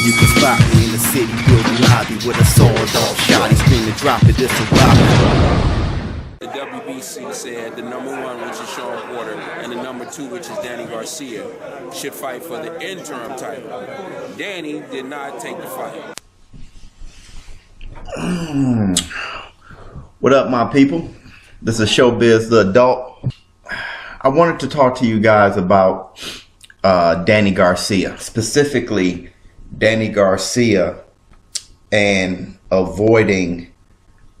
You can spot me in the city building lobby with a sawed-off shot. He's screaming, drop it, this a robbery. The WBC said the #1, which is Shawn Porter, and the #2, which is Danny Garcia, should fight for the interim title. Danny did not take the fight. What up, my people? This is ShowBizz the Adult. I wanted to talk to you guys about Danny Garcia, specifically Danny Garcia and avoiding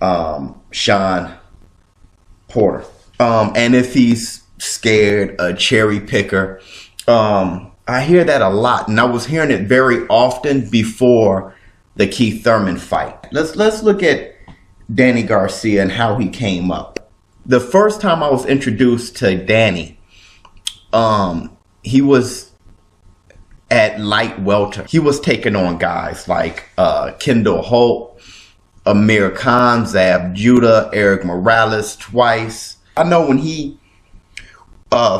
Shawn Porter, and if he's scared, a cherry picker. I hear that a lot, and I was hearing it very often before the Keith Thurman fight. Let's look at Danny Garcia and how he came up. The first time I was introduced to Danny, he was at light welter. He was taking on guys like Kendall Holt, Amir Khan, Zab Judah, Eric Morales twice. I know when he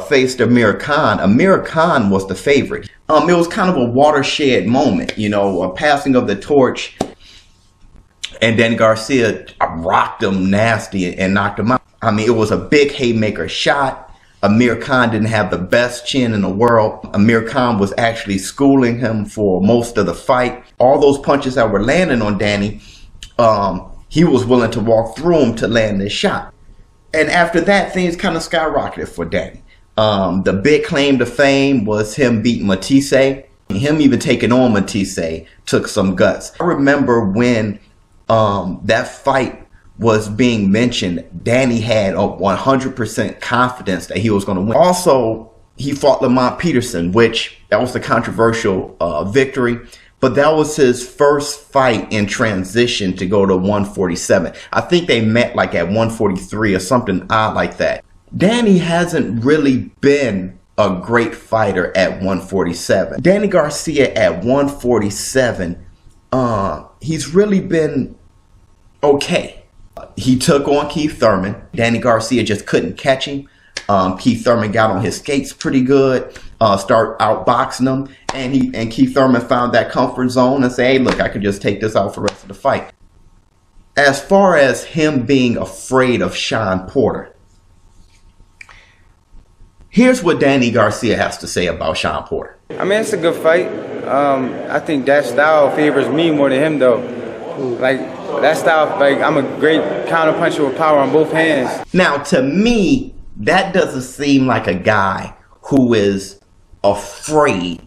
faced Amir Khan was the favorite. It was kind of a watershed moment, you know, a passing of the torch. And then Garcia rocked him nasty and knocked him out. I mean, it was a big haymaker shot. Amir Khan didn't have the best chin in the world. Amir Khan was actually schooling him for most of the fight. All those punches that were landing on Danny, he was willing to walk through them to land this shot. And after that, things kind of skyrocketed for Danny. The big claim to fame was him beating Matisse. Him even taking on Matisse took some guts. I remember when that fight was being mentioned, Danny had a 100% confidence that he was going to win. Also, he fought Lamont Peterson, which that was the controversial victory, but that was his first fight in transition to go to 147. I think they met like at 143 or something odd like that. Danny hasn't really been a great fighter at 147. Danny Garcia at 147, he's really been okay. He took on Keith Thurman. Danny Garcia just couldn't catch him. Keith Thurman got on his skates pretty good, start outboxing him, and Keith Thurman found that comfort zone and said, hey, look, I could just take this out for the rest of the fight. As far as him being afraid of Shawn Porter, here's what Danny Garcia has to say about Shawn Porter. I mean, it's a good fight. I think that style favors me more than him, though. Like, that style, like, I'm a great counterpuncher with power on both hands. Now, to me, that doesn't seem like a guy who is afraid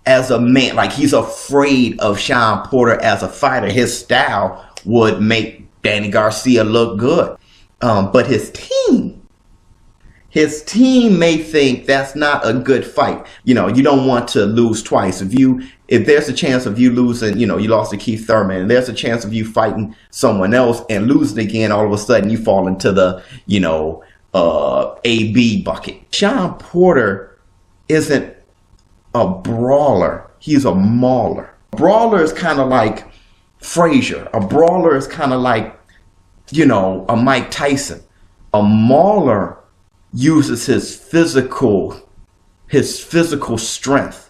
as a man. Like, he's afraid of Shawn Porter as a fighter. His style would make Danny Garcia look good. But his team may think that's not a good fight. You know, you don't want to lose twice. If there's a chance of you losing, you know, you lost to Keith Thurman, and there's a chance of you fighting someone else and losing again, all of a sudden you fall into the, you know, AB bucket. Shawn Porter isn't a brawler. He's a mauler. A brawler is kind of like Frazier. A brawler is kind of like, you know, a Mike Tyson. A mauler uses his physical strength.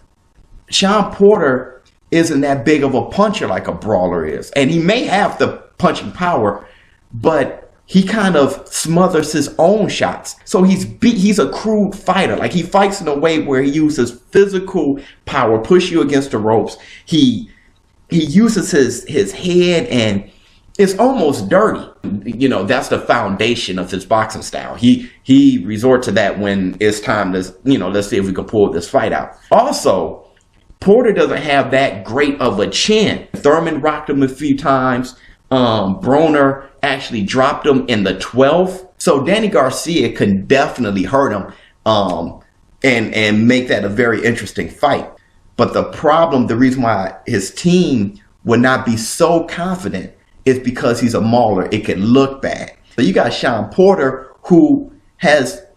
Shawn Porter isn't that big of a puncher like a brawler is. And he may have the punching power, but he kind of smothers his own shots. So he's a crude fighter. Like, he fights in a way where he uses physical power, push you against the ropes. He uses his head, and it's almost dirty. You know, that's the foundation of his boxing style. He resort to that when it's time to, you know, let's see if we can pull this fight out. Also, Porter doesn't have that great of a chin. Thurman rocked him a few times. Broner actually dropped him in the 12th. So Danny Garcia can definitely hurt him and make that a very interesting fight. But the reason why his team would not be so confident is because he's a mauler. It can look bad. So you got Shawn Porter, who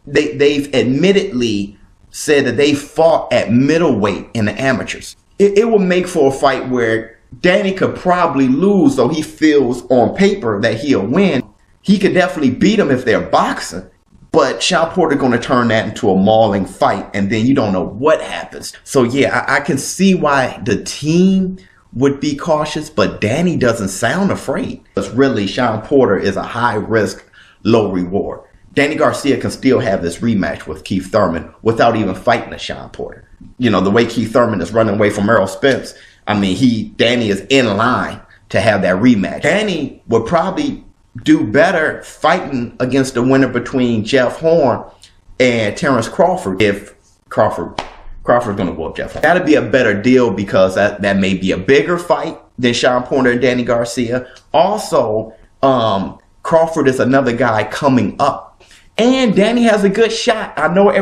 they've admittedly said that they fought at middleweight in the amateurs. It would make for a fight where Danny could probably lose, though he feels on paper that he'll win. He could definitely beat him if they're boxing. But Shawn Porter going to turn that into a mauling fight, and then you don't know what happens. So yeah, I can see why the team would be cautious, but Danny doesn't sound afraid. Because really, Shawn Porter is a high risk, low reward. Danny Garcia can still have this rematch with Keith Thurman without even fighting a Shawn Porter. You know, the way Keith Thurman is running away from Errol Spence, I mean, Danny is in line to have that rematch. Danny would probably do better fighting against the winner between Jeff Horn and Terrence Crawford if Crawford's gonna whoop Jeff Horn. That'd be a better deal because that may be a bigger fight than Shawn Porter and Danny Garcia. Also, Crawford is another guy coming up, and Danny has a good shot. I know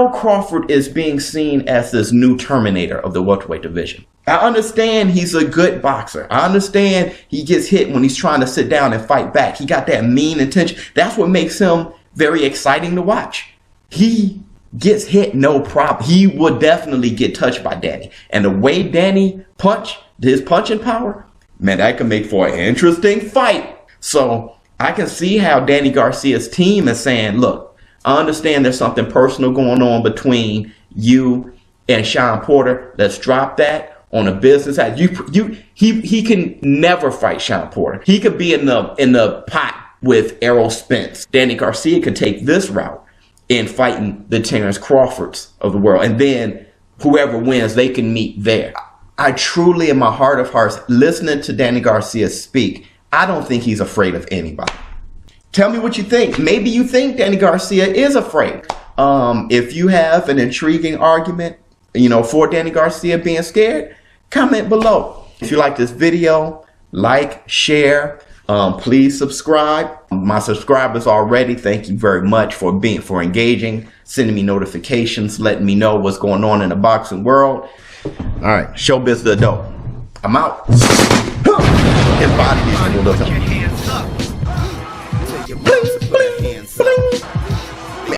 Crawford is being seen as this new Terminator of the welterweight division. I understand he's a good boxer. I understand he gets hit when he's trying to sit down and fight back. He got that mean intention. That's what makes him very exciting to watch. He gets hit, no problem. He would definitely get touched by Danny. And the way Danny his punching power, man, that can make for an interesting fight. So I can see how Danny Garcia's team is saying, look, I understand there's something personal going on between you and Shawn Porter. Let's drop that on a business side. He can never fight Shawn Porter. He could be in the pot with Errol Spence. Danny Garcia could take this route in fighting the Terrence Crawfords of the world. And then whoever wins, they can meet there. I truly, in my heart of hearts, listening to Danny Garcia speak, I don't think he's afraid of anybody. Tell me what you think. Maybe you think Danny Garcia is afraid. If you have an intriguing argument, for Danny Garcia being scared, comment below. If you like this video, like, share, please subscribe. My subscribers already, thank you very much for engaging, sending me notifications, letting me know what's going on in the boxing world. All right, ShowBizz the dope. I'm out. His body needs to go look up.